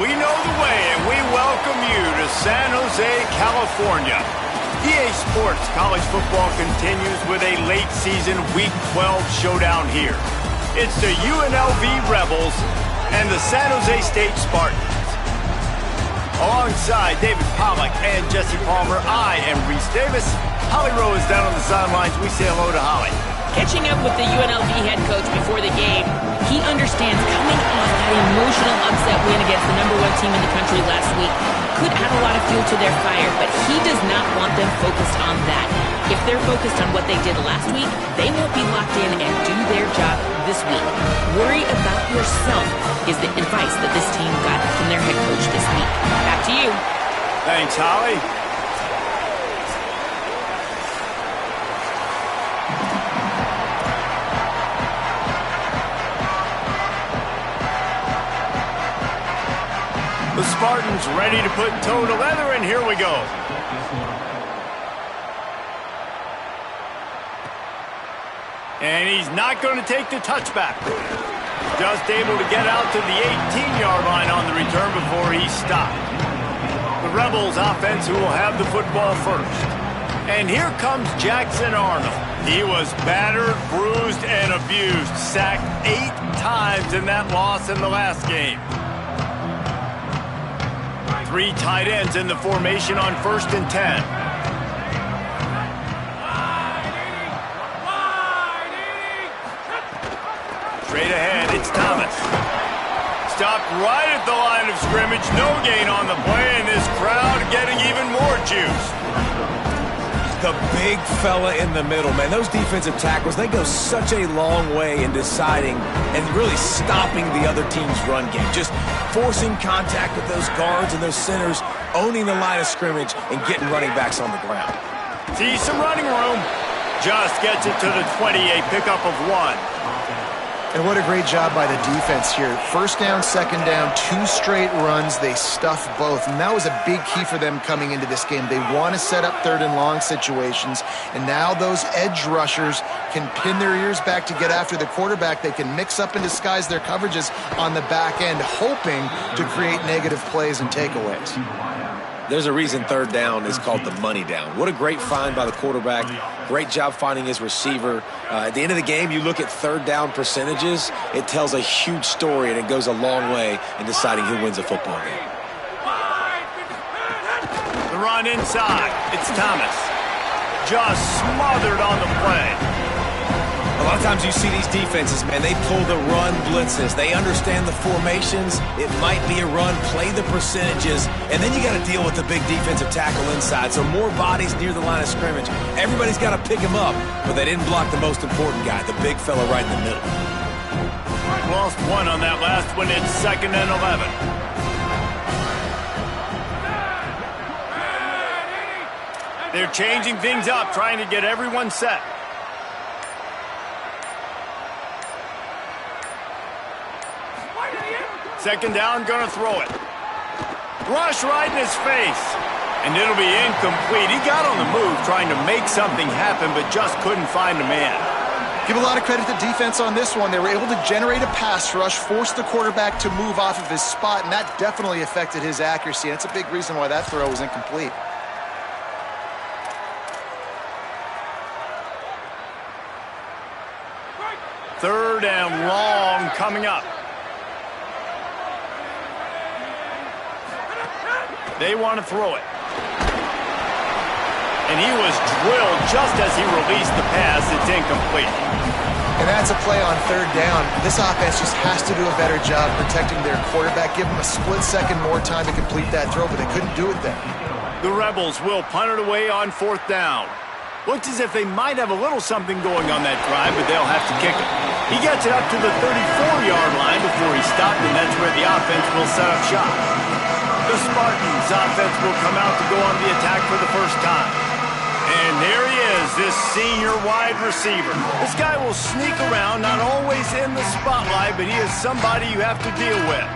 We know the way, and we welcome you to San Jose, California. EA Sports College Football continues with a late-season Week 12 showdown here. It's the UNLV Rebels and the San Jose State Spartans. Alongside David Pollack and Jesse Palmer, I am Reese Davis. Holly Rowe is down on the sidelines. We say hello to Holly. Catching up with the UNLV head coach before the game, he understands coming off that emotional upset win against the #1 team in the country last week could add a lot of fuel to their fire, but he does not want them focused on that. If they're focused on what they did last week, they won't be locked in and do their job this week. Worry about yourself is the advice that this team got from their head coach this week. Back to you. Thanks, Holly. The Spartans ready to put toe to leather, and here we go. And he's not going to take the touchback. Just able to get out to the 18-yard line on the return before he stopped. The Rebels offense who will have the football first. And here comes Jackson Arnold. He was battered, bruised, and abused. Sacked 8 times in that loss in the last game. 3 tight ends in the formation on 1st and 10. Straight ahead, it's Thomas. Stopped right at the line of scrimmage. No gain on the play, and this crowd getting even more juice. The big fella in the middle, man. Those defensive tackles, they go such a long way in deciding and really stopping the other team's run game. Just forcing contact with those guards and those centers, owning the line of scrimmage, and getting running backs on the ground. See some running room. Just gets it to the 20, a pickup of 1. And what a great job by the defense here. 1st down, 2nd down, 2 straight runs. They stuffed both. And that was a big key for them coming into this game. They want to set up 3rd and long situations. And now those edge rushers can pin their ears back to get after the quarterback. They can mix up and disguise their coverages on the back end, hoping to create negative plays and takeaways. There's a reason 3rd down is called the money down. What a great find by the quarterback. Great job finding his receiver. At the end of the game, you look at 3rd down percentages. It tells a huge story, and it goes a long way in deciding who wins a football game. The run inside. It's Thomas. Just smothered on the play. A lot of times you see these defenses, man, they pull the run blitzes. They understand the formations. It might be a run, play the percentages, and then you got to deal with the big defensive tackle inside. So more bodies near the line of scrimmage. Everybody's got to pick him up, but they didn't block the most important guy, the big fella right in the middle. Lost 1 on that last one. It's 2nd and 11. They're changing things up, trying to get everyone set. Second down, gonna throw it. Rush right in his face. And it'll be incomplete. He got on the move trying to make something happen, but just couldn't find a man. Give a lot of credit to defense on this one. They were able to generate a pass rush, force the quarterback to move off of his spot, and that definitely affected his accuracy. That's a big reason why that throw was incomplete. Third and long coming up. They want to throw it. And he was drilled just as he released the pass. It's incomplete. And that's a play on 3rd down. This offense just has to do a better job protecting their quarterback. Give them a split second more time to complete that throw, but they couldn't do it then. The Rebels will punt it away on 4th down. Looks as if they might have a little something going on that drive, but they'll have to kick it. He gets it up to the 34-yard line before he stopped, and that's where the offense will set up shop. The Spartans offense will come out to go on the attack for the first time. And there he is, this senior wide receiver. This guy will sneak around, not always in the spotlight, but he is somebody you have to deal with.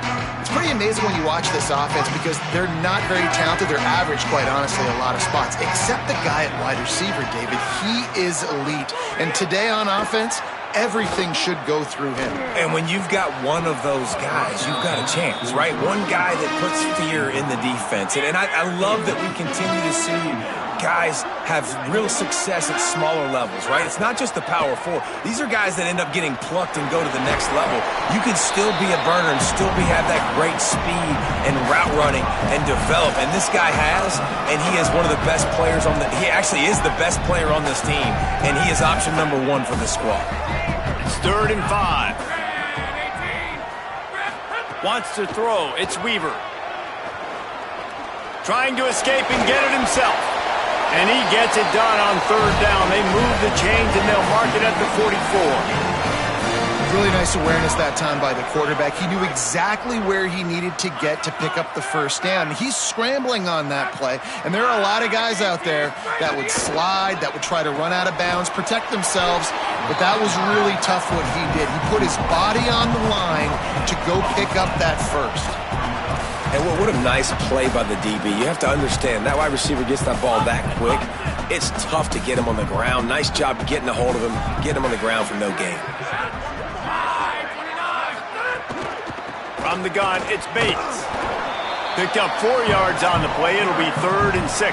It's pretty amazing when you watch this offense because they're not very talented. They're average, quite honestly, a lot of spots, except the guy at wide receiver, David. He is elite. And today on offense, everything should go through him. And when you've got one of those guys, you've got a chance, right? One guy that puts fear in the defense. And I love that we continue to see guys have real success at smaller levels, right? It's not just the power four. These are guys that end up getting plucked and go to the next level. You can still be a burner and still have that great speed and route running and develop. And this guy has, and he is one of the best players on he actually is the best player on this team, and he is option number 1 for the squad. It's 3rd and 5. Wants to throw. It's Weaver. Trying to escape and get it himself. And he gets it done on 3rd down. They move the chains, and they'll mark it at the 44. Really nice awareness that time by the quarterback. He knew exactly where he needed to get to pick up the 1st down. He's scrambling on that play, and there are a lot of guys out there that would slide, that would try to run out of bounds, protect themselves, but that was really tough what he did. He put his body on the line to go pick up that 1st. And what a nice play by the DB. You have to understand, that wide receiver gets that ball that quick. It's tough to get him on the ground. Nice job getting a hold of him, getting him on the ground for no gain. From the gun, it's Bates. Picked up 4 yards on the play. It'll be 3rd and 6.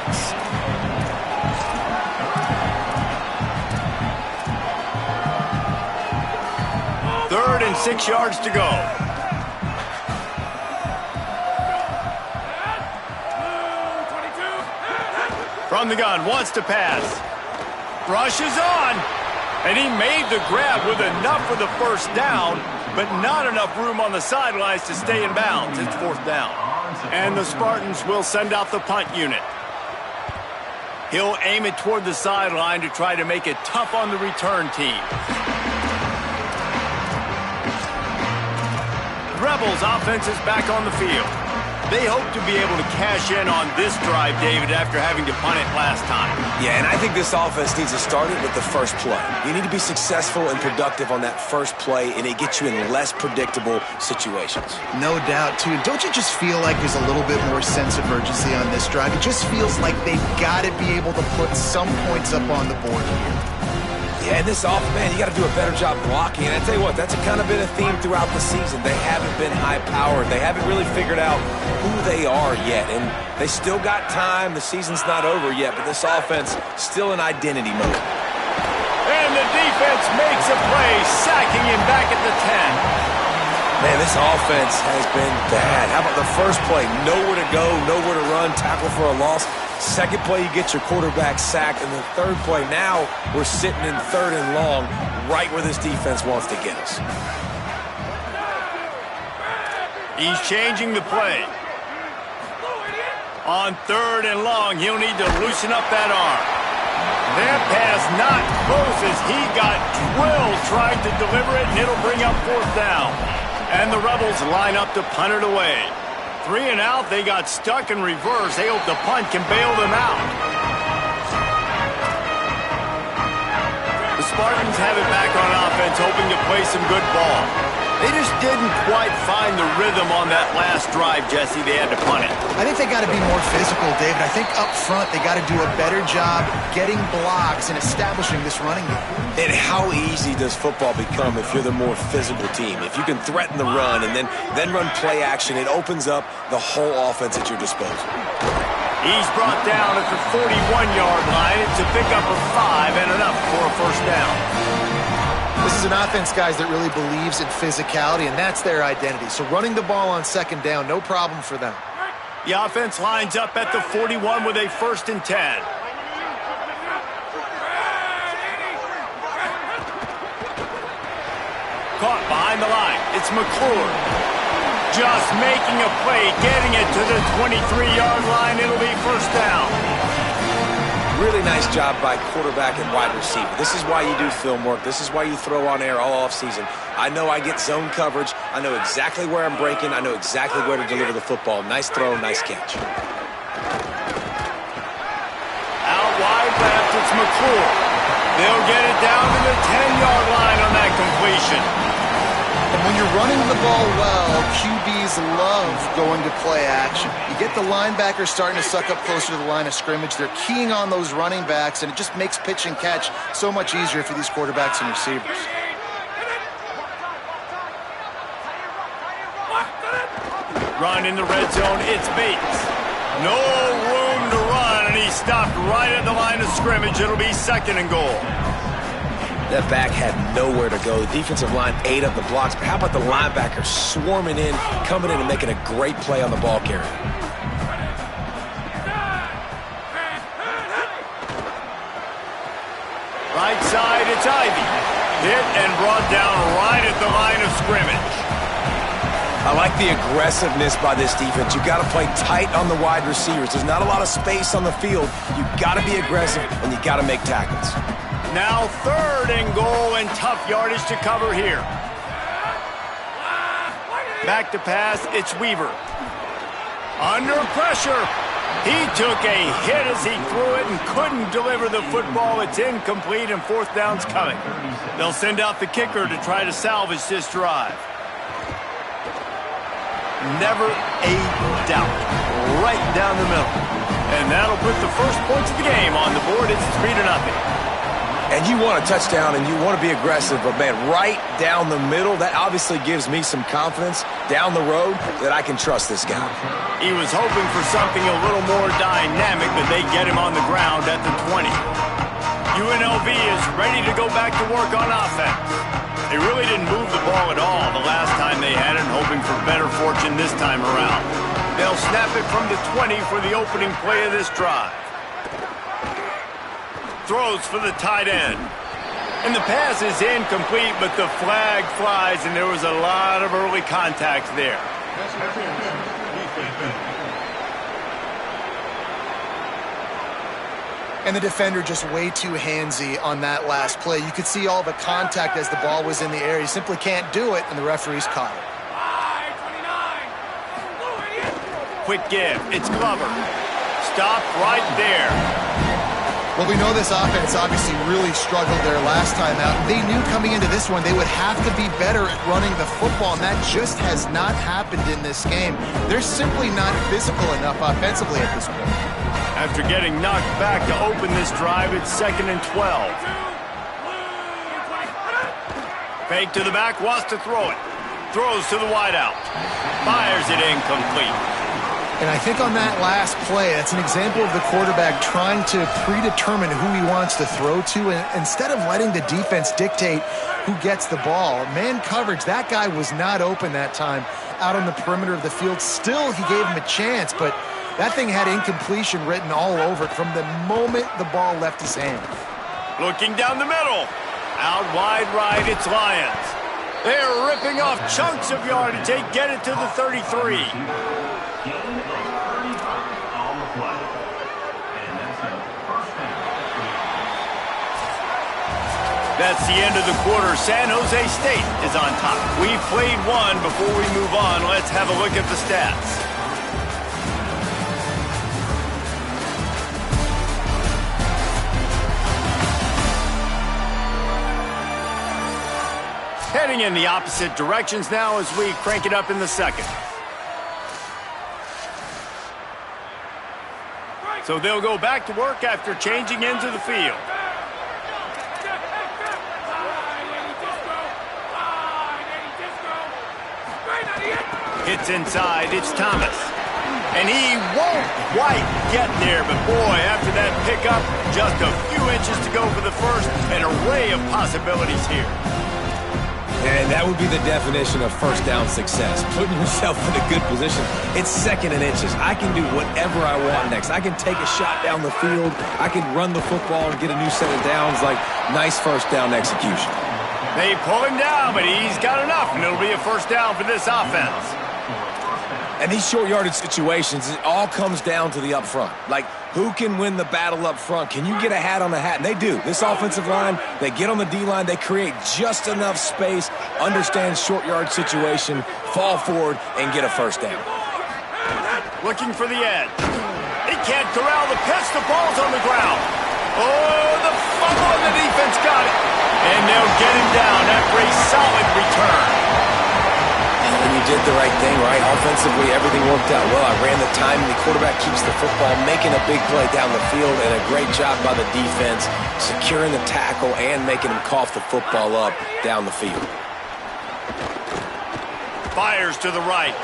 Third and 6 yards to go. From the gun, wants to pass. Rushes on. And he made the grab with enough for the 1st down, but not enough room on the sidelines to stay in bounds. It's 4th down. And the Spartans will send out the punt unit. He'll aim it toward the sideline to try to make it tough on the return team. Rebels offense is back on the field. They hope to be able to cash in on this drive, David, after having to punt it last time. Yeah, and I think this offense needs to start it with the 1st play. You need to be successful and productive on that 1st play, and it gets you in less predictable situations. No doubt, too. Don't you just feel like there's a little bit more sense of urgency on this drive? It just feels like they've got to be able to put some points up on the board here. Yeah, and this offense, man, you got to do a better job blocking. And I tell you what, that's kind of been a theme throughout the season. They haven't been high-powered. They haven't really figured out who they are yet. And they still got time. The season's not over yet, but this offense still in identity mode. And the defense makes a play, sacking him back at the 10. Man, this offense has been bad. How about the 1st play? Nowhere to go, nowhere to run, tackle for a loss. 2nd play, you get your quarterback sacked. And the 3rd play, now we're sitting in 3rd and long, right where this defense wants to get us. He's changing the play. On 3rd and long, he'll need to loosen up that arm. That pass not close as he got drilled trying to deliver it, and it'll bring up 4th down. And the Rebels line up to punt it away. 3 and out, they got stuck in reverse. They hope the punt can bail them out. The Spartans have it back on offense, hoping to play some good ball. They just didn't quite find the rhythm on that last drive, Jesse. They had to punt it. I think they got to be more physical, David. I think up front they got to do a better job getting blocks and establishing this running game. And how easy does football become if you're the more physical team? If you can threaten the run and then run play action, it opens up the whole offense at your disposal. He's brought down at the 41-yard line. It's a pickup of 5 and enough for a 1st down. This is an offense, guys, that really believes in physicality, and that's their identity. So running the ball on 2nd down, no problem for them. The offense lines up at the 41 with a 1st and 10. Caught behind the line. It's McClure. Just making a play, getting it to the 23-yard line. It'll be 1st down. Really nice job by quarterback and wide receiver. This is why you do film work. This is why you throw on air all offseason. I know I get zone coverage. I know exactly where I'm breaking. I know exactly where to deliver the football. Nice throw, nice catch. Out wide left, it's McClure. They'll get it down to the 10-yard line on that completion. And when you're running the ball well, QBs love going to play action. You get the linebackers starting to suck up closer to the line of scrimmage. They're keying on those running backs, and it just makes pitch and catch so much easier for these quarterbacks and receivers. Run in the red zone, it's Bates. No room to run, and he stopped right at the line of scrimmage. It'll be 2nd and goal. That back had nowhere to go. The defensive line ate up the blocks, but how about the linebacker swarming in, coming in and making a great play on the ball carrier? Right side, it's Ivy. Hit and brought down right at the line of scrimmage. I like the aggressiveness by this defense. You've got to play tight on the wide receivers. There's not a lot of space on the field. You've got to be aggressive, and you've got to make tackles. Now 3rd and goal, and tough yardage to cover here. Back to pass, it's Weaver. Under pressure. He took a hit as he threw it and couldn't deliver the football. It's incomplete, and 4th down's coming. They'll send out the kicker to try to salvage this drive. Never a doubt. Right down the middle. And that'll put the first points of the game on the board. It's 3-0. And you want a touchdown and you want to be aggressive, but man, right down the middle, that obviously gives me some confidence down the road that I can trust this guy. He was hoping for something a little more dynamic, but they get him on the ground at the 20. UNLV is ready to go back to work on offense. They really didn't move the ball at all the last time they had it, hoping for better fortune this time around. They'll snap it from the 20 for the opening play of this drive. Throws for the tight end. And the pass is incomplete, but the flag flies, and there was a lot of early contact there. And the defender just way too handsy on that last play. You could see all the contact as the ball was in the air. He simply can't do it, and the referee's caught it. Quick give. It's Glover. Stop right there. Well, we know this offense obviously really struggled there last time out. They knew coming into this one they would have to be better at running the football, and that just has not happened in this game. They're simply not physical enough offensively at this point. After getting knocked back to open this drive, it's 2nd and 12. Fake to the back, wants to throw it. Throws to the wideout. Fires it incomplete. And I think on that last play, that's an example of the quarterback trying to predetermine who he wants to throw to, and instead of letting the defense dictate who gets the ball. Man coverage, that guy was not open that time out on the perimeter of the field. Still, he gave him a chance, but that thing had incompletion written all over it from the moment the ball left his hand. Looking down the middle. Out wide right, it's Lions. They're ripping off chunks of yardage. They get it to the 33. That's the end of the quarter. San Jose State is on top. We've played one. Before we move on, let's have a look at the stats. Heading in the opposite directions now as we crank it up in the second. So they'll go back to work after changing into the field. Hits inside, it's Thomas. And he won't quite get there, but boy, after that pickup, just a few inches to go for the first. An array of possibilities here. And that would be the definition of first down success. Putting yourself in a good position. It's 2nd and inches. I can do whatever I want next. I can take a shot down the field. I can run the football and get a new set of downs. Like, nice first down execution. They pull him down, but he's got enough, and it'll be a first down for this offense. And these short yardage situations, it all comes down to the up front. Like, who can win the battle up front? Can you get a hat on the hat? And they do. This offensive line, they get on the D-line, they create just enough space, understand short yard situation, fall forward, and get a first down. Looking for the edge. He can't corral the pitch. The ball's on the ground. Oh, the fumble, and the defense got it. And they'll get him down after a solid return. And you did the right thing, right? Offensively, everything worked out well. I ran the time, and the quarterback keeps the football, making a big play down the field, and a great job by the defense, securing the tackle and making him cough the football up down the field. Fires to the right.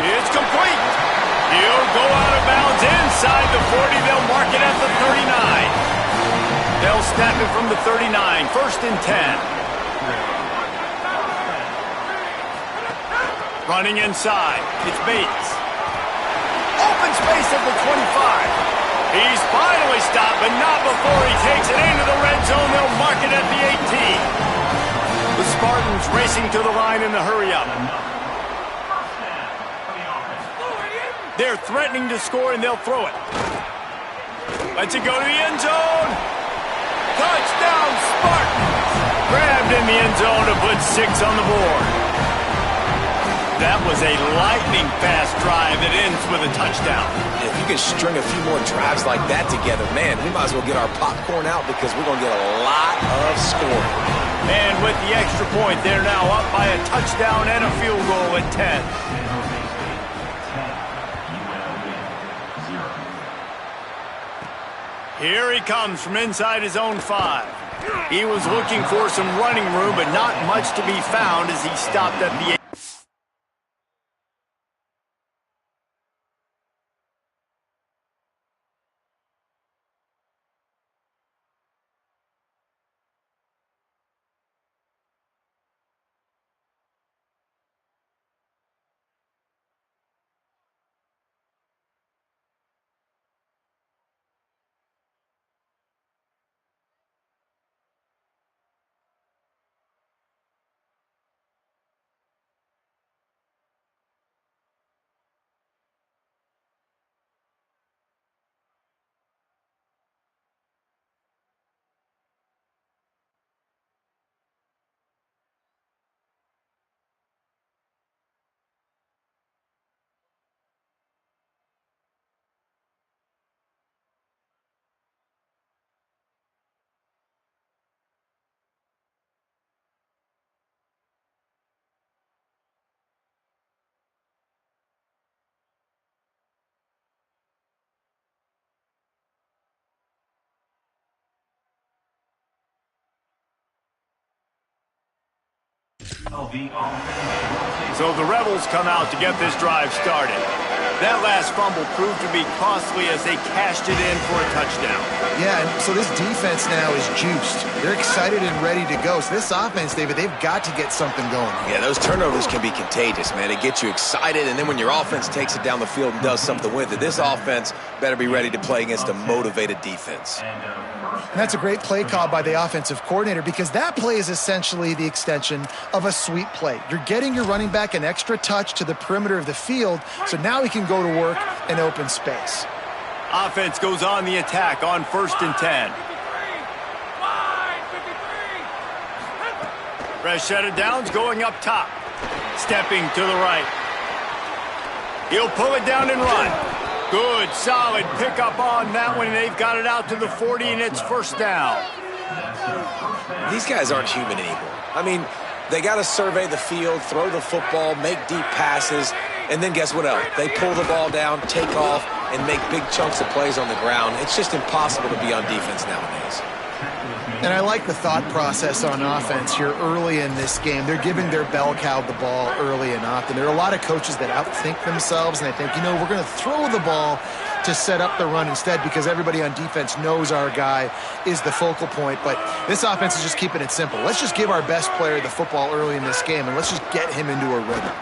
It's complete. He'll go out of bounds inside the 40. They'll mark it at the 39. They'll snap it from the 39. 1st and 10. Running inside. It's Bates. Open space at the 25. He's finally stopped, but not before he takes it into the red zone. They'll mark it at the 18. The Spartans racing to the line in the hurry-up. They're threatening to score, and they'll throw it. Lets it go to the end zone. Touchdown, Spartans! Grabbed in the end zone to put 6 on the board. That was a lightning-fast drive that ends with a touchdown. If you can string a few more drives like that together, man, we might as well get our popcorn out because we're going to get a lot of scoring. And with the extra point, they're now up by a touchdown and a field goal at 10. Here he comes from inside his own 5. He was looking for some running room, but not much to be found as he stopped at the 8. So the Rebels come out to get this drive started. That last fumble proved to be costly as they cashed it in for a touchdown. Yeah, and so this defense now is juiced. They're excited and ready to go. So this offense, David, they've got to get something going. Yeah, those turnovers can be contagious, man. It gets you excited, and then when your offense takes it down the field and does something with it, this offense better be ready to play against a motivated defense. And that's a great play call by the offensive coordinator because that play is essentially the extension of a sweep play. You're getting your running back an extra touch to the perimeter of the field, so now he can go to work in open space. Offense goes on the attack on 1st and 10. Fresh set of downs going up top. Stepping to the right. He'll pull it down and run. Good, solid pickup on that one. They've got it out to the 40, and it's 1st down. These guys aren't human anymore. I mean, they got to survey the field, throw the football, make deep passes, and then guess what else? They pull the ball down, take off, and make big chunks of plays on the ground. It's just impossible to be on defense nowadays. And I like the thought process on offense here early in this game. They're giving their bell cow the ball early and often. There are a lot of coaches that outthink themselves, and they think, you know, we're going to throw the ball to set up the run instead because everybody on defense knows our guy is the focal point. But this offense is just keeping it simple. Let's just give our best player the football early in this game, and let's just get him into a rhythm.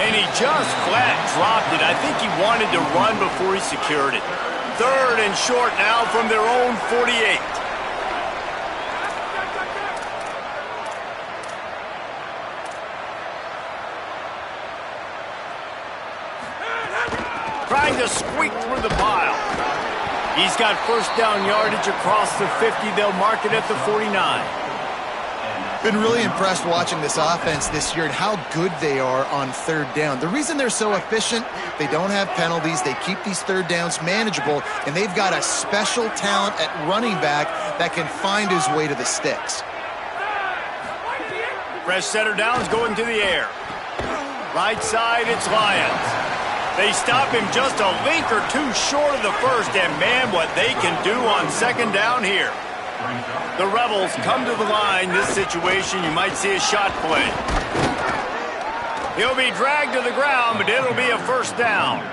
And he just flat dropped it. I think he wanted to run before he secured it. 3rd and short now from their own 48. Trying to squeak through the pile. He's got 1st down yardage across the 50. They'll mark it at the 49. Been really impressed watching this offense this year and how good they are on 3rd down. The reason they're so efficient, they don't have penalties, they keep these 3rd downs manageable, and they've got a special talent at running back that can find his way to the sticks. Fresh setter downs going to the air. Right side, it's Lions. They stop him just a link or two short of the 1st, and man, what they can do on 2nd down here. The Rebels come to the line. This situation, you might see a shot play. He'll be dragged to the ground, but it'll be a first down.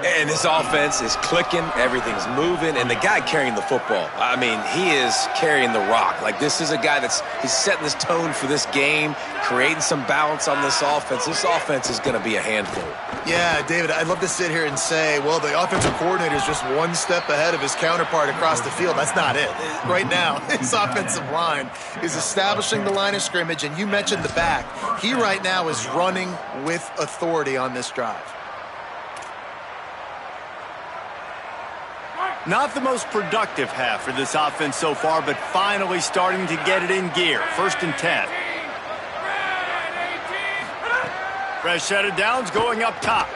And this offense is clicking, everything's moving, and the guy carrying the football, I mean, he is carrying the rock. Like, this is a guy he's setting this tone for this game, creating some balance on this offense. This offense is going to be a handful. Yeah, David, I'd love to sit here and say, well, the offensive coordinator is just one step ahead of his counterpart across the field. That's not it. Right now, his offensive line is establishing the line of scrimmage, and you mentioned the back. He right now is running with authority on this drive. Not the most productive half for this offense so far, but finally starting to get it in gear. 1st and 10. Fresh set of downs going up top.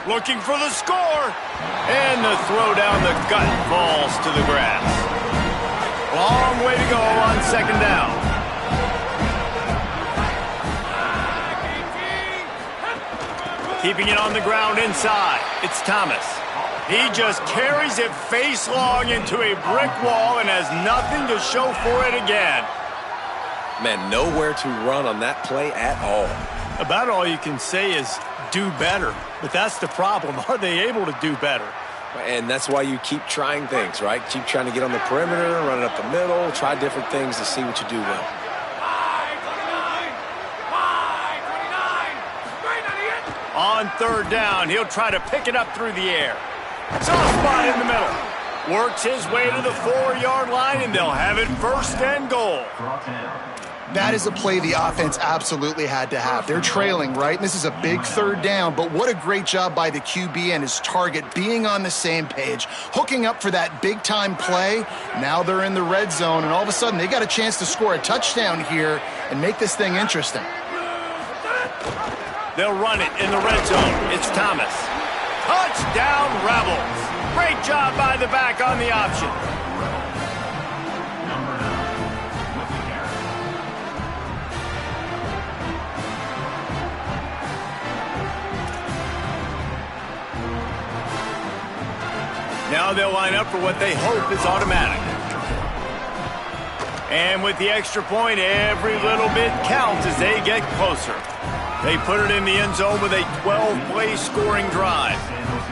Looking for the score. And the throw down the gut falls to the grass. Long way to go on 2nd down. Keeping it on the ground inside. It's Thomas. He just carries it face long into a brick wall and has nothing to show for it again. Man, nowhere to run on that play at all. About all you can say is do better. But that's the problem. Are they able to do better? And that's why you keep trying things, right? Keep trying to get on the perimeter, run it up the middle, try different things to see what you do well. On 3rd down, he'll try to pick it up through the air. Soft spot in the middle. Works his way to the 4-yard line, and they'll have it 1st and goal. That is a play the offense absolutely had to have. They're trailing, right? And this is a big 3rd down, but what a great job by the QB and his target being on the same page, hooking up for that big-time play. Now they're in the red zone, and all of a sudden they got a chance to score a touchdown here and make this thing interesting. They'll run it in the red zone. It's Thomas. Touchdown Rebels. Great job by the back on the option. Now they'll line up for what they hope is automatic. And with the extra point, every little bit counts as they get closer. They put it in the end zone with a 12-play scoring drive.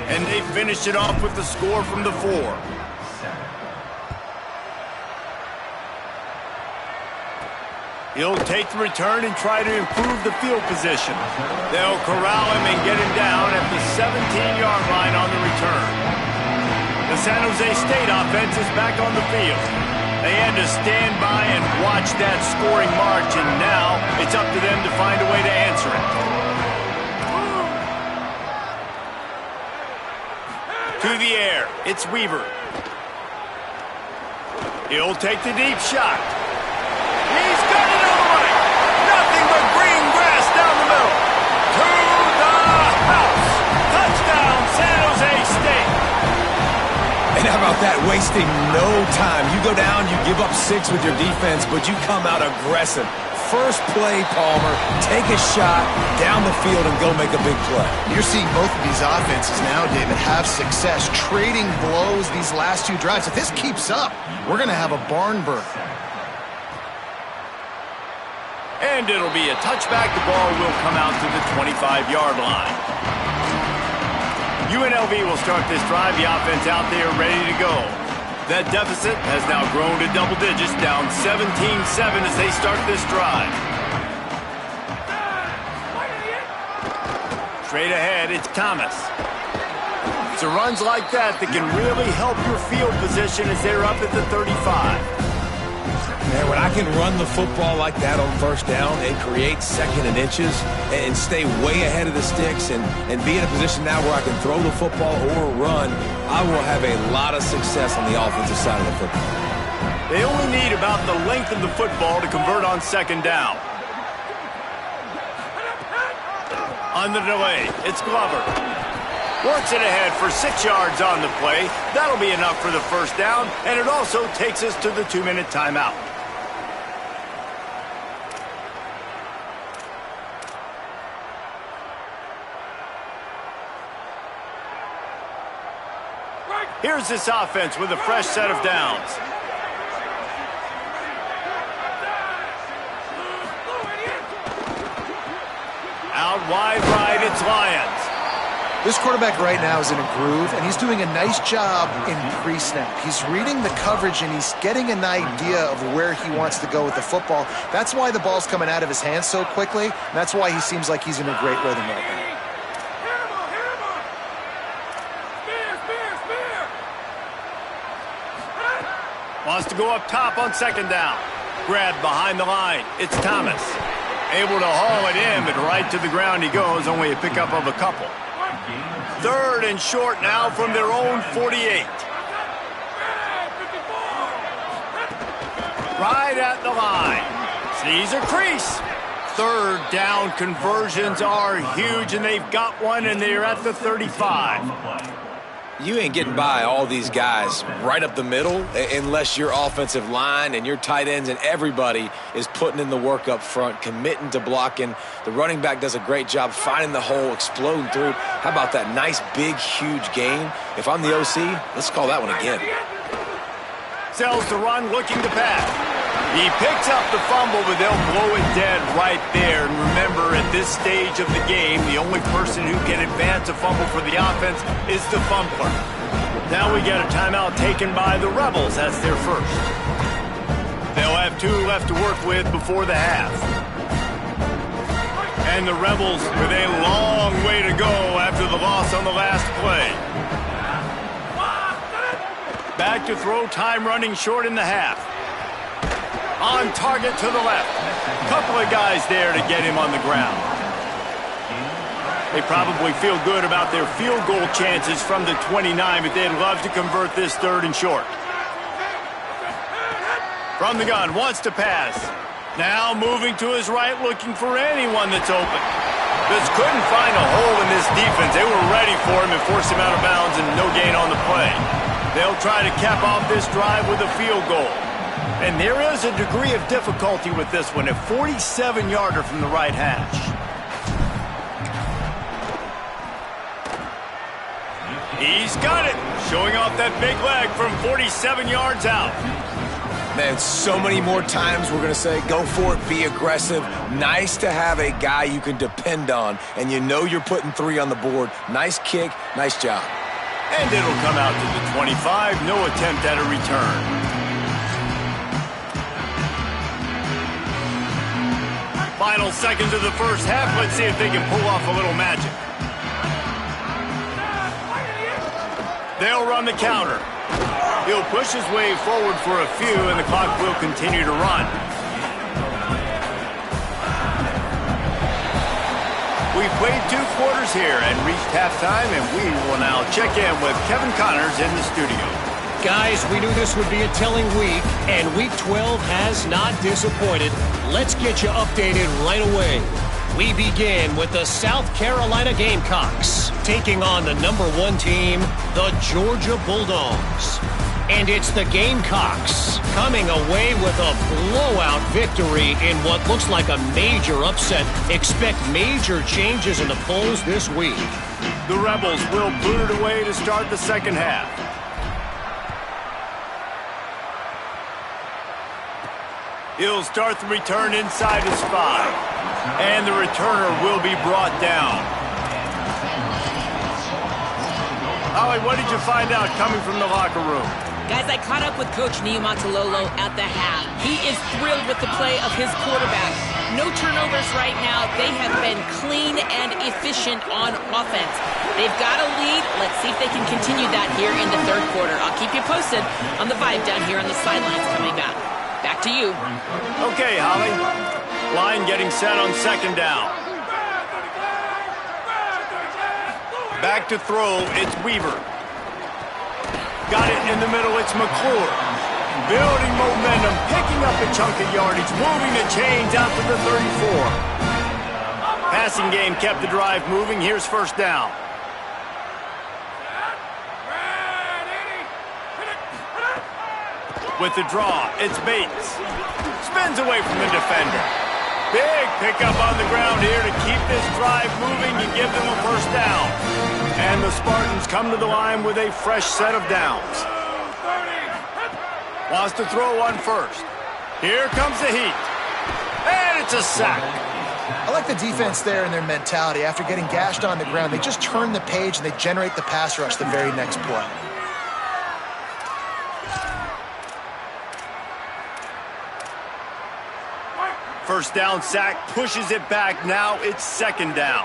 And they finished it off with the score from the 4. He'll take the return and try to improve the field position. They'll corral him and get him down at the 17-yard line on the return. The San Jose State offense is back on the field. They had to stand by and watch that scoring march, and now it's up to them to find a way to answer it. To the air, it's Weaver. He'll take the deep shot. He's got it all right. Nothing but green grass down the middle. To the house. Touchdown, San Jose State. And how about that, wasting no time? You go down, you give up 6 with your defense, but you come out aggressive. First play, Palmer, take a shot down the field and go make a big play. You're seeing both of these offenses now, David, have success trading blows these last 2 drives. If this keeps up, we're going to have a barn burner. And it'll be a touchback. The ball will come out to the 25-yard line. UNLV will start this drive. The offense out there ready to go. That deficit has now grown to double digits, down 17-7 as they start this drive. Straight ahead, it's Thomas. It's runs like that that can really help your field position as they're up at the 35. Man, when I can run the football like that on 1st down and create 2nd and inches and stay way ahead of the sticks and be in a position now where I can throw the football or run, I will have a lot of success on the offensive side of the football. They only need about the length of the football to convert on 2nd down. On the delay, it's Glover. Works it ahead for 6 yards on the play. That'll be enough for the 1st down, and it also takes us to the 2-minute timeout. Here's this offense with a fresh set of downs. Out wide right, it's Lions. This quarterback right now is in a groove, and he's doing a nice job in pre-snap. He's reading the coverage, and he's getting an idea of where he wants to go with the football. That's why the ball's coming out of his hands so quickly, and that's why he seems like he's in a great rhythm right now. Wants to go up top on second down. Grabbed behind the line. It's Thomas. Able to haul it in, but right to the ground he goes. Only a pickup of a couple. Third and short now from their own 48. Right at the line. Sees a crease. Third down conversions are huge, and they've got one, and they're at the 35. You ain't getting by all these guys right up the middle unless your offensive line and your tight ends and everybody is putting in the work up front, committing to blocking. The running back does a great job finding the hole, exploding through. How about that nice, big, huge gain? If I'm the OC, let's call that one again. Sells to run, looking to pass. He picks up the fumble, but they'll blow it dead right there. And remember, at this stage of the game, the only person who can advance a fumble for the offense is the fumbler. Now we got a timeout taken by the Rebels. That's their first. They'll have 2 left to work with before the half. And the Rebels with a long way to go after the loss on the last play. Back to throw, time running short in the half. On target to the left. Couple of guys there to get him on the ground. They probably feel good about their field goal chances from the 29, but they'd love to convert this third and short. From the gun, wants to pass. Now moving to his right, looking for anyone that's open. Just couldn't find a hole in this defense. They were ready for him and forced him out of bounds, and no gain on the play. They'll try to cap off this drive with a field goal. And there is a degree of difficulty with this one, a 47-yarder from the right hash. He's got it, showing off that big leg from 47 yards out. Man, so many more times we're going to say, go for it, be aggressive. Nice to have a guy you can depend on, and you know you're putting 3 on the board. Nice kick, nice job. And it'll come out to the 25, no attempt at a return. Final seconds of the first half. Let's see if they can pull off a little magic. They'll run the counter. He'll push his way forward for a few, and the clock will continue to run. We've played 2 quarters here and reached halftime, and we will now check in with Kevin Connors in the studio. Guys, we knew this would be a telling week, and Week 12 has not disappointed. Let's get you updated right away. We begin with the South Carolina Gamecocks taking on the number 1 team, the Georgia Bulldogs. And it's the Gamecocks coming away with a blowout victory in what looks like a major upset. Expect major changes in the polls this week. The Rebels will boot it away to start the second half. He'll start the return inside his 5. And the returner will be brought down. Holly, what did you find out coming from the locker room? Guys, I caught up with Coach Niumatalolo at the half. He is thrilled with the play of his quarterback. No turnovers right now. They have been clean and efficient on offense. They've got a lead. Let's see if they can continue that here in the third quarter. I'll keep you posted on the vibe down here on the sidelines coming up. Back to you. Okay, Holly. Line getting set on second down. Back to throw, it's Weaver. Got it in the middle, it's McClure. Building momentum, picking up a chunk of yardage, moving the chains out to the 34. Passing game kept the drive moving. Here's first down. With the draw, it's Bates. Spins away from the defender. Big pickup on the ground here to keep this drive moving and give them a first down. And the Spartans come to the line with a fresh set of downs. Wants to throw one first. Here comes the heat. And it's a sack. I like the defense there and their mentality. After getting gashed on the ground, they just turn the page and they generate the pass rush the very next play. First down sack, pushes it back. Now it's second down.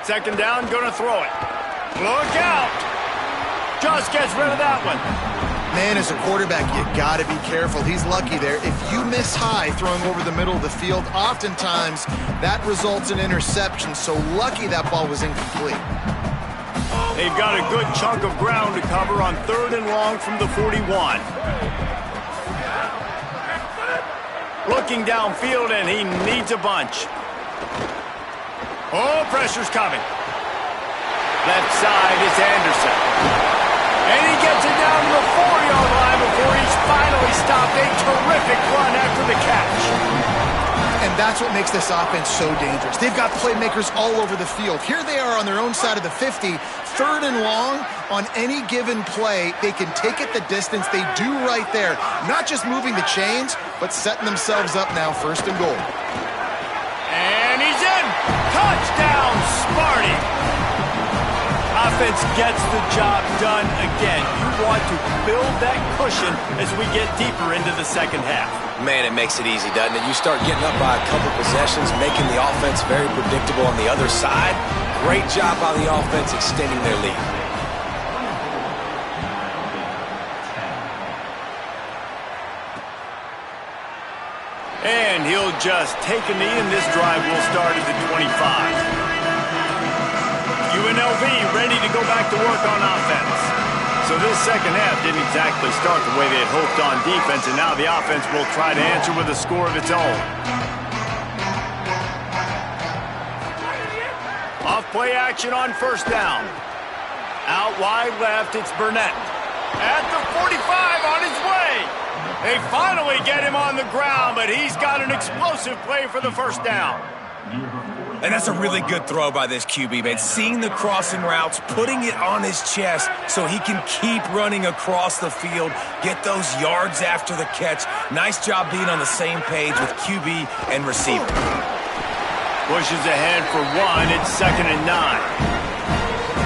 Second down, gonna throw it. Look out! Just gets rid of that one. Man, as a quarterback, you got to be careful. He's lucky there. If you miss high throwing over the middle of the field, oftentimes that results in interception. So lucky that ball was incomplete. They've got a good chunk of ground to cover on 3rd and long from the 41. Looking downfield, and he needs a bunch. Oh, pressure's coming. Left side is Anderson. And he gets it down to the 4-yard line before he's finally stopped. A terrific run after the catch. And that's what makes this offense so dangerous. They've got playmakers all over the field. Here they are on their own side of the 50. 3rd and long, on any given play, they can take it the distance. They do right there. Not just moving the chains, but setting themselves up now 1st and goal. And he's in. Touchdown, Sparty. Offense gets the job done again. You want to build that cushion as we get deeper into the second half. Man, it makes it easy, doesn't it? You start getting up by a couple possessions, making the offense very predictable on the other side. Great job by the offense extending their lead. And he'll just take a knee, and this drive will start at the 25. UNLV ready to go back to work on offense. So this second half didn't exactly start the way they had hoped on defense, and now the offense will try to answer with a score of its own. Off play action on 1st down. Out wide left, it's Burnett. At the 45 on his way. They finally get him on the ground, but he's got an explosive play for the 1st down. And that's a really good throw by this QB, man. Seeing the crossing routes, putting it on his chest so he can keep running across the field, get those yards after the catch. Nice job being on the same page with QB and receiver. Pushes ahead for 1. It's 2nd and 9.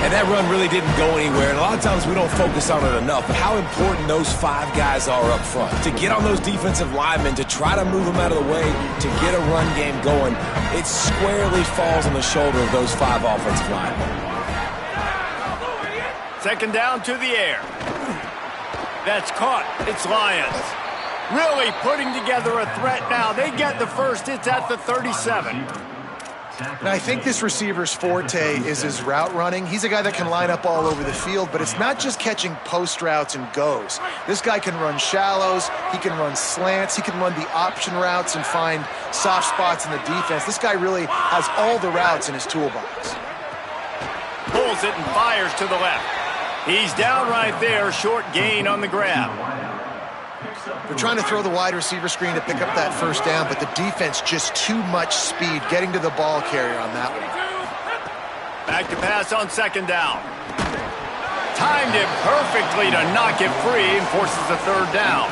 And that run really didn't go anywhere, and a lot of times we don't focus on it enough, but how important those 5 guys are up front. To get on those defensive linemen, to try to move them out of the way, to get a run game going, it squarely falls on the shoulder of those 5 offensive linemen. 2nd down to the air. That's caught. It's Lions. Really putting together a threat now. They get the first. It's at the 37. And I think this receiver's forte is his route running. He's a guy that can line up all over the field, but it's not just catching post routes and goes. This guy can run shallows, he can run slants, he can run the option routes and find soft spots in the defense. This guy really has all the routes in his toolbox. Pulls it and fires to the left. He's down right there, short gain on the grab. They're trying to throw the wide receiver screen to pick up that 1st down, but the defense just too much speed getting to the ball carrier on that one. Back to pass on 2nd down. Timed it perfectly to knock it free and forces the 3rd down.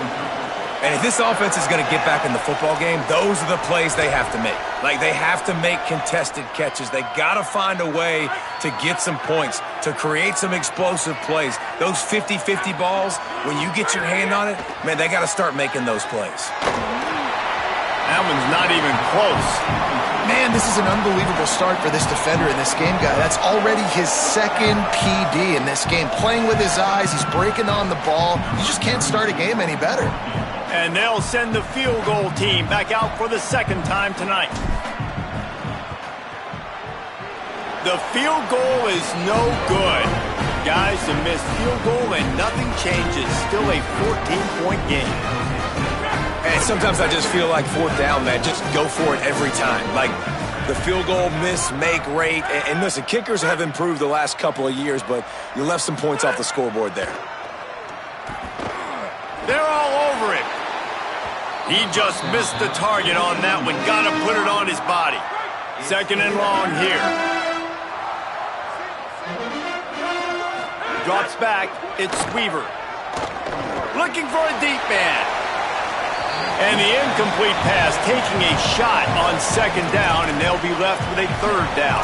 And if this offense is going to get back in the football game, those are the plays they have to make. Like, they have to make contested catches. They got to find a way to get some points, to create some explosive plays. Those 50-50 balls, when you get your hand on it, man, they got to start making those plays. That one's not even close. Man, this is an unbelievable start for this defender in this game, guy. That's already his 2nd PD in this game. Playing with his eyes, he's breaking on the ball. You just can't start a game any better. And they'll send the field goal team back out for the 2nd time tonight. The field goal is no good. Guys, a missed field goal and nothing changes. Still a 14-point game. And sometimes I just feel like 4th down, man, just go for it every time. Like, the field goal miss, make rate. And listen, kickers have improved the last couple of years, but you left some points off the scoreboard there. They're all over it. He just missed the target on that one. Got to put it on his body. 2nd and long here. Drops back. It's Weaver. Looking for a deep man. And the incomplete pass taking a shot on second down, and they'll be left with a third down.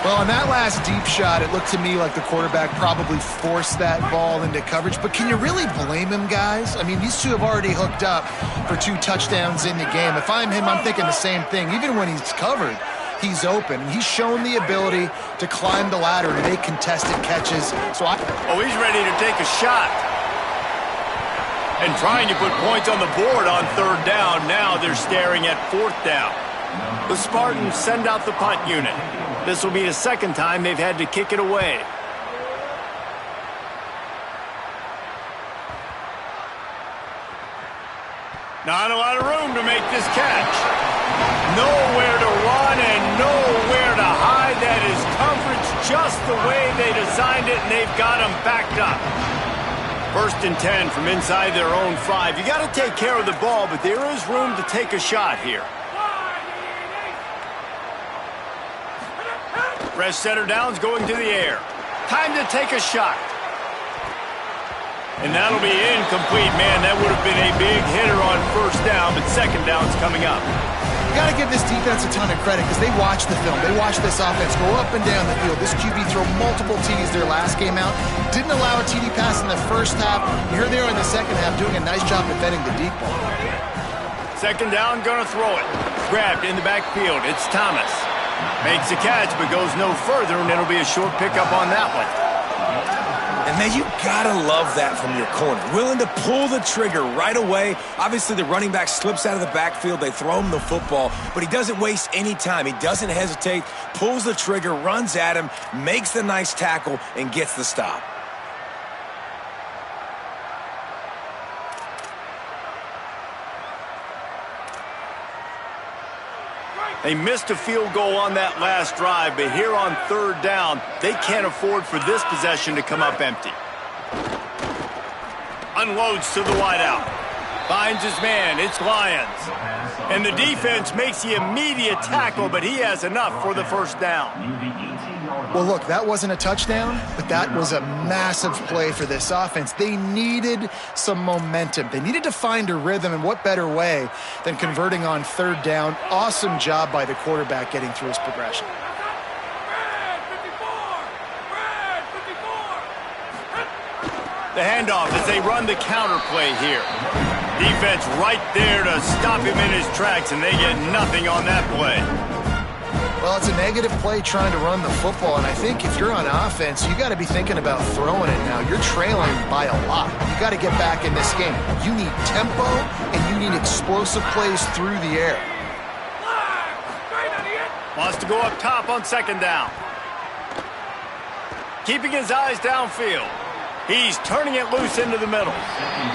Well, on that last deep shot, it looked to me like the quarterback probably forced that ball into coverage. But can you really blame him, guys? I mean, these two have already hooked up for 2 touchdowns in the game. If I'm him, I'm thinking the same thing. Even when he's covered, he's open. He's shown the ability to climb the ladder and make contested catches. He's ready to take a shot. And trying to put points on the board on third down. Now they're staring at fourth down. The Spartans send out the punt unit. This will be the second time they've had to kick it away. Not a lot of room to make this catch. Nowhere to run and nowhere to hide. That is coverage just the way they designed it, and they've got them backed up. 1st and 10 from inside their own 5. You got to take care of the ball, but there is room to take a shot here. Press center down's going to the air. Time to take a shot. And that'll be incomplete. Man, that would have been a big hitter on first down, but second down's coming up. You got to give this defense a ton of credit because they watched the film. They watched this offense go up and down the field. This QB throw multiple TDs their last game out. Didn't allow a TD pass in the first half. And here they are in the second half doing a nice job defending the deep ball. Second down, gonna throw it. Grabbed in the backfield. It's Thomas. Makes a catch, but goes no further, and it'll be a short pickup on that one. And man, you gotta love that from your corner. Willing to pull the trigger right away. Obviously, the running back slips out of the backfield. They throw him the football, but he doesn't waste any time. He doesn't hesitate, pulls the trigger, runs at him, makes the nice tackle, and gets the stop. They missed a field goal on that last drive, but here on third down, they can't afford for this possession to come up empty. Unloads to the wideout. Finds his man. It's Lyons. And the defense makes the immediate tackle, but he has enough for the first down. Well, look, that wasn't a touchdown, but that was a massive play for this offense. They needed some momentum. They needed to find a rhythm, and what better way than converting on third down. Awesome job by the quarterback getting through his progression. The handoff as they run the counter play here. Defense right there to stop him in his tracks, and they get nothing on that play. Well, it's a negative play trying to run the football, and I think if you're on offense, you got to be thinking about throwing it now. You're trailing by a lot. You got to get back in this game. You need tempo, and you need explosive plays through the air. Wants to go up top on second down. Keeping his eyes downfield. He's turning it loose into the middle.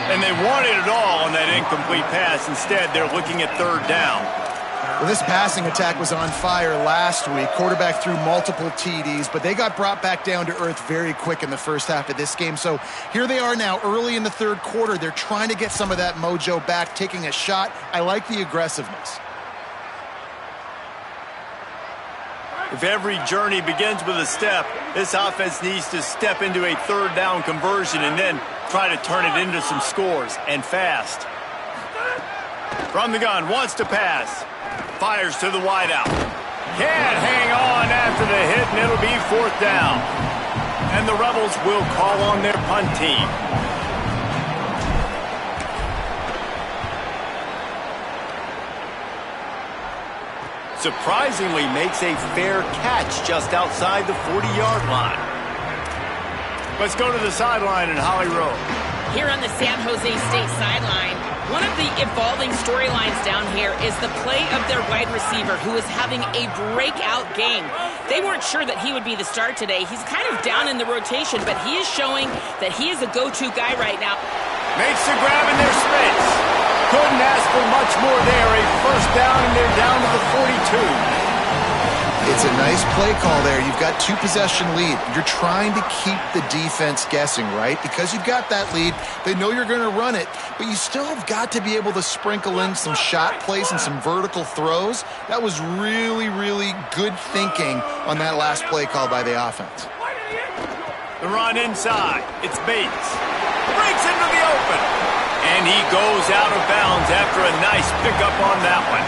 And they wanted it all on that incomplete pass. Instead, they're looking at third down. Well, this passing attack was on fire last week. Quarterback threw multiple TDs, but they got brought back down to earth very quick in the first half of this game. So here they are now early in the third quarter. They're trying to get some of that mojo back, taking a shot. I like the aggressiveness. If every journey begins with a step, this offense needs to step into a third down conversion and then try to turn it into some scores, and fast. From the gun, wants to pass. Fires to the wideout. Can't hang on after the hit, and it'll be fourth down. And the Rebels will call on their punt team. Surprisingly makes a fair catch just outside the 40-yard line. Let's go to the sideline in Holly Rowe. Here on the San Jose State sideline, one of the evolving storylines down here is the play of their wide receiver, who is having a breakout game. They weren't sure that he would be the start today. He's kind of down in the rotation, but he is showing that he is a go-to guy right now. Makes the grab in their space. Couldn't ask for much more there. A first down, and they're down to the 42. It's a nice play call there. You've got 2-possession lead. You're trying to keep the defense guessing, right? Because you've got that lead, they know you're going to run it, but you still have got to be able to sprinkle in some shot plays and some vertical throws. That was really, really good thinking on that last play call by the offense. The run inside. It's Bates. Breaks into the open. And he goes out of bounds after a nice pickup on that one.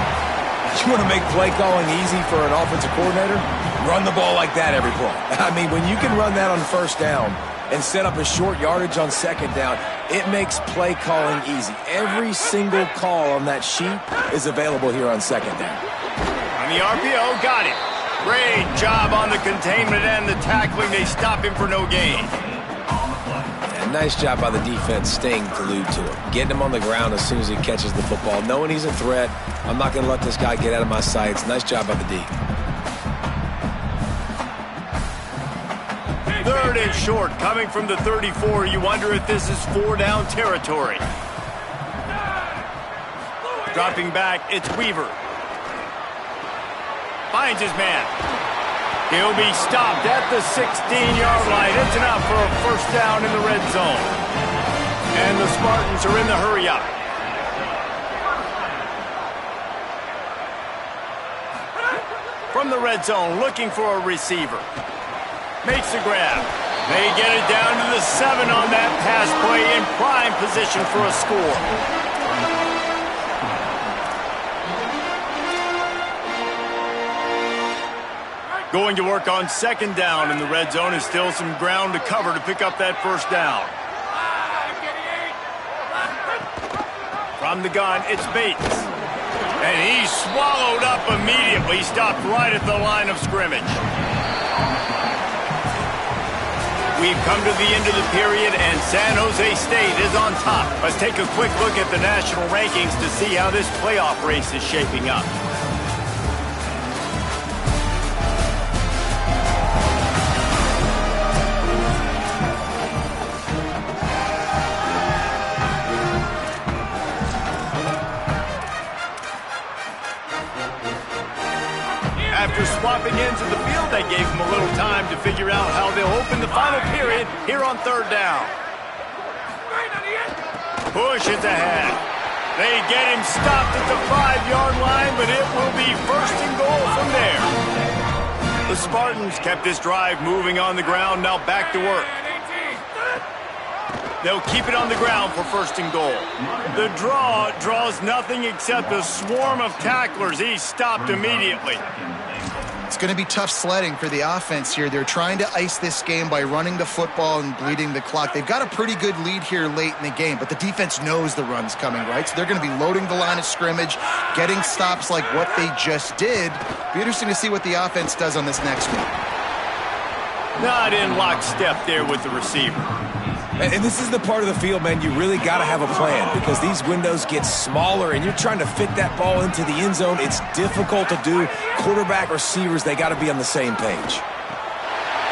You want to make play calling easy for an offensive coordinator? Run the ball like that every play. I mean, when you can run that on first down and set up a short yardage on second down, it makes play calling easy. Every single call on that sheet is available here on second down. On the RPO, got it. Great job on the containment and the tackling. They stop him for no gain. And nice job by the defense staying glued to him. Getting him on the ground as soon as he catches the football. Knowing he's a threat, I'm not going to let this guy get out of my sights. Nice job by the D. 3rd and short, coming from the 34. You wonder if this is 4-down territory. Dropping back, it's Weaver. Finds his man. He'll be stopped at the 16-yard line. It's enough for a first down in the red zone. And the Spartans are in the hurry-up. From the red zone, looking for a receiver. Makes a grab. They get it down to the 7 on that pass play in prime position for a score. Going to work on second down in the red zone, and still some ground to cover to pick up that first down. From the gun, it's Bates. And he's swallowed up immediately, stopped right at the line of scrimmage. We've come to the end of the period, and San Jose State is on top. Let's take a quick look at the national rankings to see how this playoff race is shaping up. After swapping into the field, they gave him a little time to figure out how they'll open the final period here on 3rd down. Push is ahead. They get him stopped at the 5-yard line, but it will be 1st and goal from there. The Spartans kept this drive moving on the ground, now back to work. They'll keep it on the ground for 1st and goal. The draw draws nothing except a swarm of tacklers. He's stopped immediately. It's going to be tough sledding for the offense here. They're trying to ice this game by running the football and bleeding the clock. They've got a pretty good lead here late in the game, but the defense knows the run's coming, right? So they're going to be loading the line of scrimmage, getting stops like what they just did. Be interesting to see what the offense does on this next one. Not in lockstep there with the receiver. And this is the part of the field, man, you really got to have a plan because these windows get smaller and you're trying to fit that ball into the end zone. It's difficult to do. Quarterback, receivers, they got to be on the same page.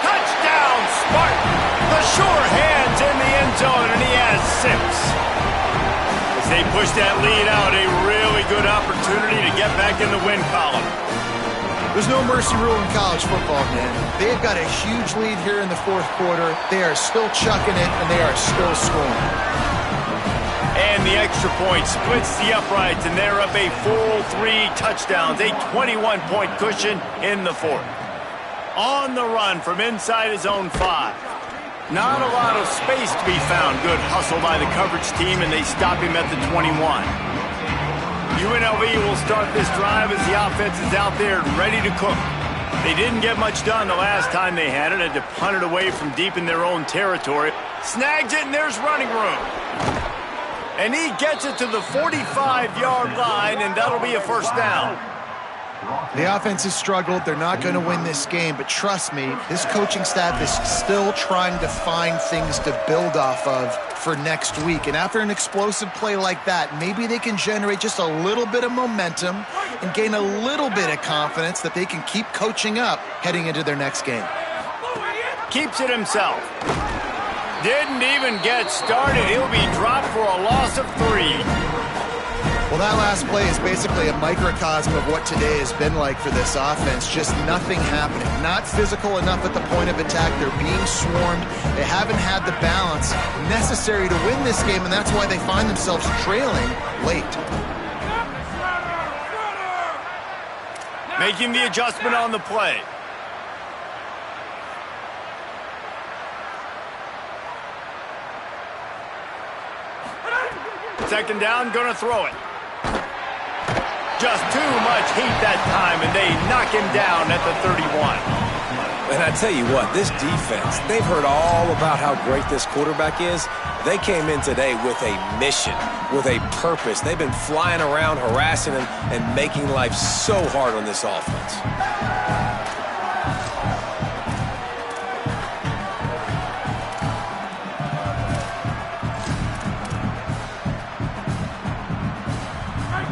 Touchdown, Spartan! The sure hands in the end zone, and he has 6. As they push that lead out, a really good opportunity to get back in the win column. There's no mercy rule in college football, man. They've got a huge lead here in the 4th quarter. They are still chucking it, and they are still scoring. And the extra point splits the uprights, and they're up a full 3 touchdowns, a 21-point cushion in the 4th. On the run from inside his own 5. Not a lot of space to be found. Good hustle by the coverage team, and they stop him at the 21. UNLV will start this drive as the offense is out there ready to cook. They didn't get much done the last time they had it. Had to punt it away from deep in their own territory. Snags it, and there's running room. And he gets it to the 45-yard line, and that'll be a first down. The offense has struggled. They're not going to win this game, but trust me, this coaching staff is still trying to find things to build off of for next week. And after an explosive play like that, maybe they can generate just a little bit of momentum and gain a little bit of confidence that they can keep coaching up heading into their next game. Keeps it himself. Didn't even get started. He'll be dropped for a loss of 3. Well, that last play is basically a microcosm of what today has been like for this offense. Just nothing happening. Not physical enough at the point of attack. They're being swarmed. They haven't had the balance necessary to win this game, and that's why they find themselves trailing late. Making the adjustment on the play. second down, gonna throw it. Just too much heat that time, and they knock him down at the 31. And I tell you what, this defense, they've heard all about how great this quarterback is. They came in today with a mission, with a purpose. They've been flying around, harassing him, and making life so hard on this offense.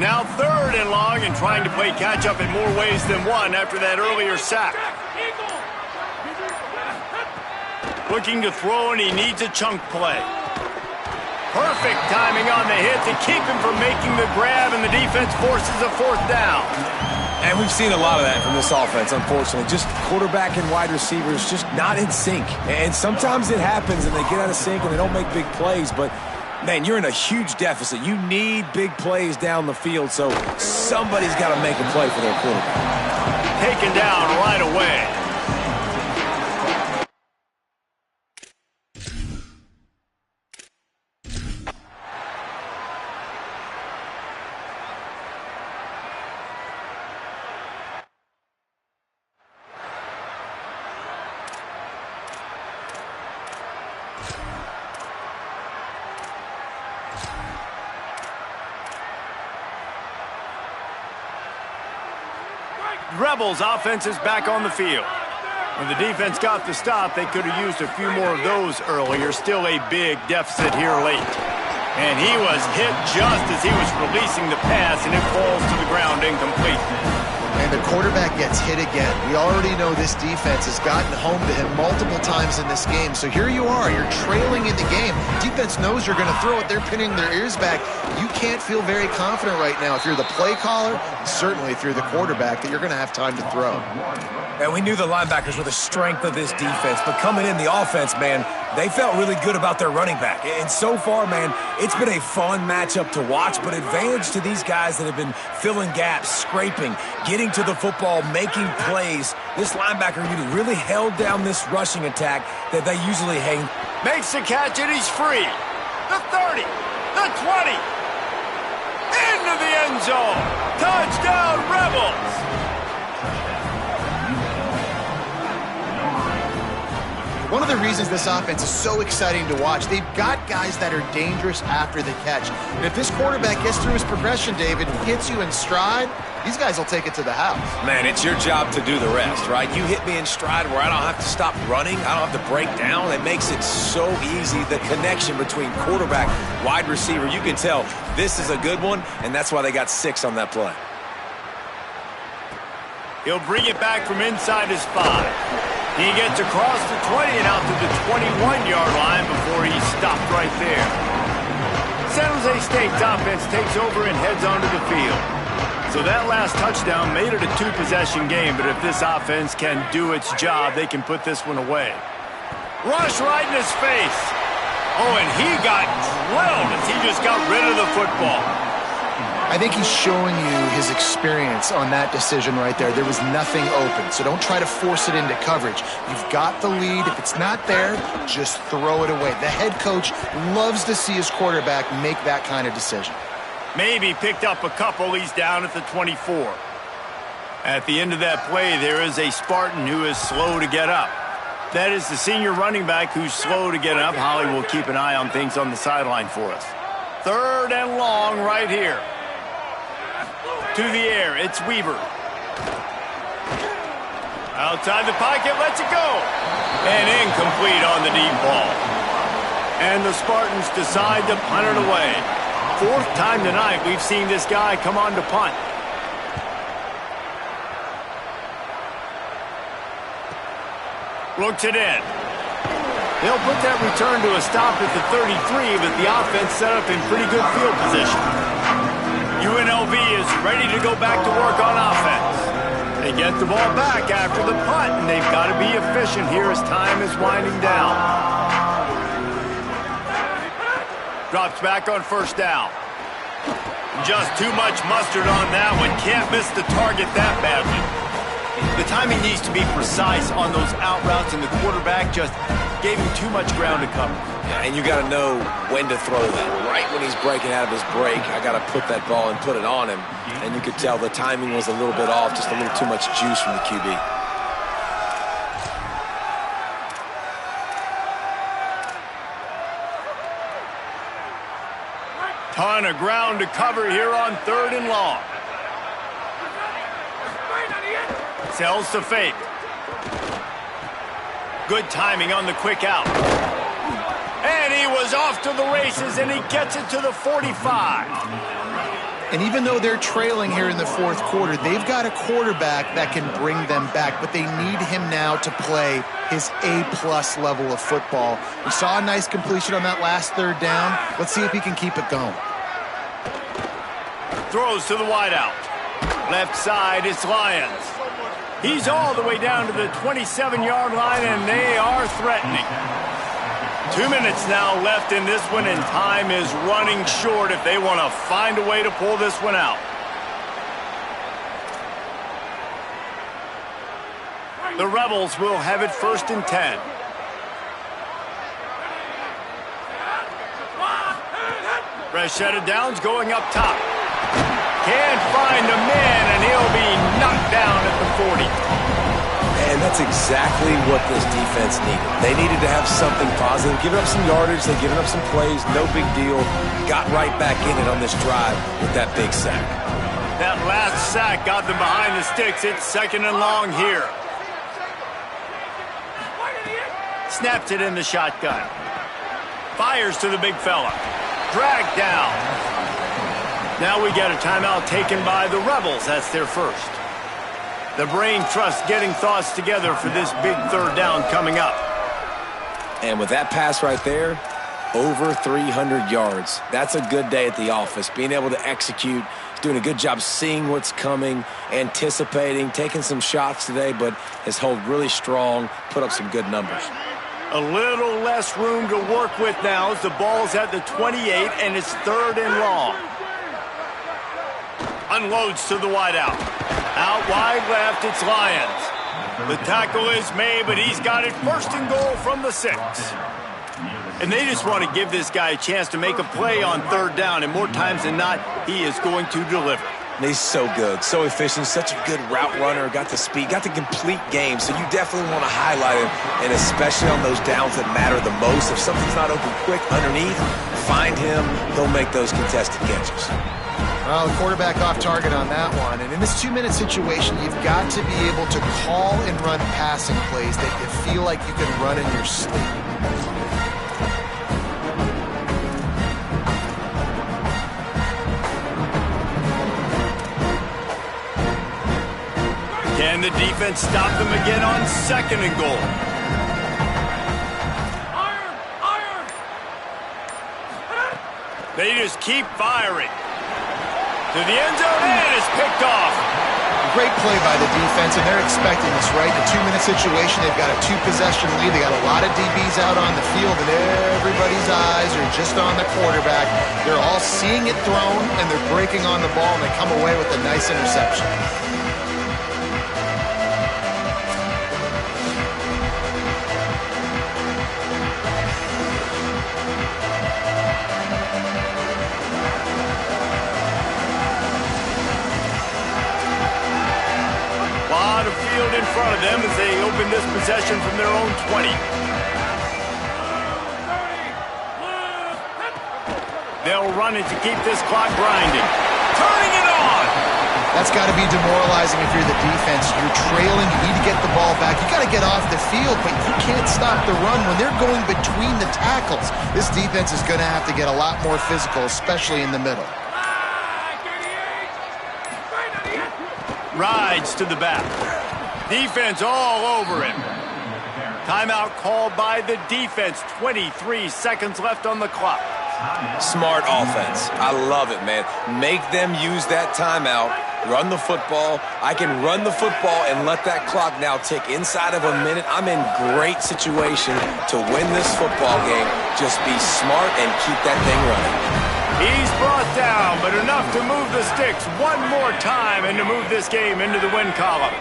Now 3rd and long and trying to play catch-up in more ways than one after that earlier sack. Looking to throw, and he needs a chunk play. Perfect timing on the hit to keep him from making the grab, and the defense forces a 4th down. And we've seen a lot of that from this offense, unfortunately. Just quarterback and wide receivers just not in sync. And sometimes it happens, and they get out of sync, and they don't make big plays, but man, you're in a huge deficit. You need big plays down the field, so somebody's got to make a play for their quarterback. Taken down right away. Rebels offense is back on the field. When the defense got the stop, they could have used a few more of those earlier. Still a big deficit here late. And he was hit just as he was releasing the pass, and it falls to the ground incomplete. And the quarterback gets hit again. We already know this defense has gotten home to him multiple times in this game. So here you are, you're trailing in the game. Defense knows you're going to throw it. They're pinning their ears back. You can't feel very confident right now if you're the play caller, and certainly if you're the quarterback, that you're going to have time to throw. And we knew the linebackers were the strength of this defense, but coming in the offense, man, they felt really good about their running back. And so far, man, it's been a fun matchup to watch, but advantage to these guys that have been filling gaps, scraping, getting to the football, making plays. This linebacker unit really held down this rushing attack that they usually hang. Makes the catch, and he's free. The 30, the 20, into the end zone. Touchdown, Rebels! One of the reasons this offense is so exciting to watch, they've got guys that are dangerous after the catch. And if this quarterback gets through his progression, David, and hits you in stride, these guys will take it to the house. Man, it's your job to do the rest, right? You hit me in stride where I don't have to stop running. I don't have to break down. It makes it so easy, the connection between quarterback, wide receiver. You can tell this is a good one, and that's why they got 6 on that play. He'll bring it back from inside his 5. He gets across the 20 and out to the 21-yard line before he's stopped right there. San Jose State's offense takes over and heads onto the field. So that last touchdown made it a 2-possession game, but if this offense can do its job, they can put this one away. Rush right in his face. Oh, and he got drilled as he just got rid of the football. I think he's showing you his experience on that decision right there. There was nothing open, so don't try to force it into coverage. You've got the lead. If it's not there, just throw it away. The head coach loves to see his quarterback make that kind of decision. Maybe picked up a couple. He's down at the 24. At the end of that play, there is a Spartan who is slow to get up. That is the senior running back who's slow to get up. Holly will keep an eye on things on the sideline for us. 3rd and long right here. To the air, it's Weaver. Outside the pocket, lets it go. And incomplete on the deep ball. And the Spartans decide to punt it away. 4th time tonight we've seen this guy come on to punt. Looks it in. They'll put that return to a stop at the 33, but the offense set up in pretty good field position. UNLV is ready to go back to work on offense. They get the ball back after the punt, and they've got to be efficient here as time is winding down. Drops back on 1st down. Just too much mustard on that one. Can't miss the target that badly. The timing needs to be precise on those out routes, and the quarterback just gave him too much ground to cover. Yeah, and you got to know when to throw that. right when he's breaking out of his break. I got to put that ball and put it on him. And you could tell the timing was a little bit off, just a little too much juice from the QB. Ton of ground to cover here on 3rd and long. Sells to fake. Good timing on the quick out. And he was off to the races, and he gets it to the 45. And even though they're trailing here in the 4th quarter, they've got a quarterback that can bring them back, but they need him now to play his A-plus level of football. We saw a nice completion on that last 3rd down. Let's see if he can keep it going. Throws to the wideout. Left side, it's Lions. He's all the way down to the 27-yard line, and they are threatening. 2 minutes now left in this one, and time is running short if they want to find a way to pull this one out. The Rebels will have it 1st and 10. Fresh set of downs going up top. Can't find a man, and he'll be knocked down at the 40. And that's exactly what this defense needed. They needed to have something positive. Giving up some yardage, they've given up some plays, no big deal. Got right back in it on this drive with that big sack. That last sack got them behind the sticks. It's 2nd and long here. Snaps it in the shotgun. Fires to the big fella. Dragged down. Now we got a timeout taken by the Rebels. That's their first. The brain trust getting thoughts together for this big 3rd down coming up. And with that pass right there, over 300 yards. That's a good day at the office. Being able to execute, doing a good job seeing what's coming, anticipating, taking some shots today, but has held really strong, put up some good numbers. A little less room to work with now as the ball's at the 28, and it's 3rd and long. Unloads to the wideout. Out wide left, it's Lions. The tackle is made, but he's got it 1st and goal from the 6. And they just want to give this guy a chance to make a play on 3rd down, and more times than not, he is going to deliver. And he's so good, so efficient, such a good route runner, got the speed, got the complete game, so you definitely want to highlight him, and especially on those downs that matter the most. If something's not open quick underneath, find him, he'll make those contested catches. Well, the quarterback off target on that one. And in this 2-minute situation, you've got to be able to call and run passing plays that you feel like you can run in your sleep. Can the defense stop them again on 2nd and goal? They just keep firing. To the end zone, and it's picked off. Great play by the defense, and they're expecting this, right? In a 2-minute situation, they've got a 2-possession lead. They got a lot of DBs out on the field, and everybody's eyes are just on the quarterback. They're all seeing it thrown, and they're breaking on the ball, and they come away with a nice interception. In front of them as they open this possession from their own 20. They'll run it to keep this clock grinding. Turning it on! That's got to be demoralizing if you're the defense. You're trailing, you need to get the ball back. You got to get off the field, but you can't stop the run when they're going between the tackles. This defense is going to have to get a lot more physical, especially in the middle. Rides to the back. Defense all over him. Timeout called by the defense. 23 seconds left on the clock. Smart offense. I love it, man. Make them use that timeout. Run the football. I can run the football and let that clock now tick inside of a minute. I'm in great situation to win this football game. Just be smart and keep that thing running. He's brought down, but enough to move the sticks one more time and to move this game into the win column.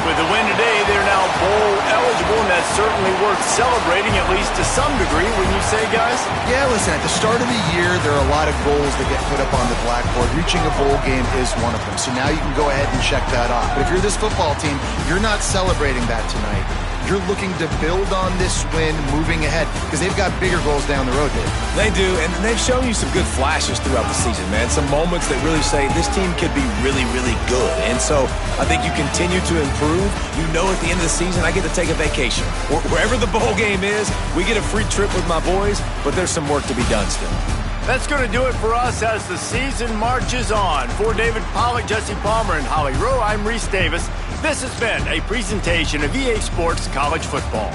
With the win today, they're now bowl eligible, and that's certainly worth celebrating, at least to some degree, wouldn't you say, guys? Yeah, listen, at the start of the year, there are a lot of goals that get put up on the blackboard. Reaching a bowl game is one of them. So now you can go ahead and check that off. But if you're this football team, you're not celebrating that tonight. You're looking to build on this win moving ahead because they've got bigger goals down the road, Dave. They do, and they've shown you some good flashes throughout the season, man. Some moments that really say this team could be really, really good. And so I think you continue to improve. You know at the end of the season, I get to take a vacation. Wherever the bowl game is, we get a free trip with my boys, but there's some work to be done still. That's going to do it for us as the season marches on. For David Pollack, Jesse Palmer, and Holly Rowe, I'm Reese Davis. This has been a presentation of EA Sports College Football.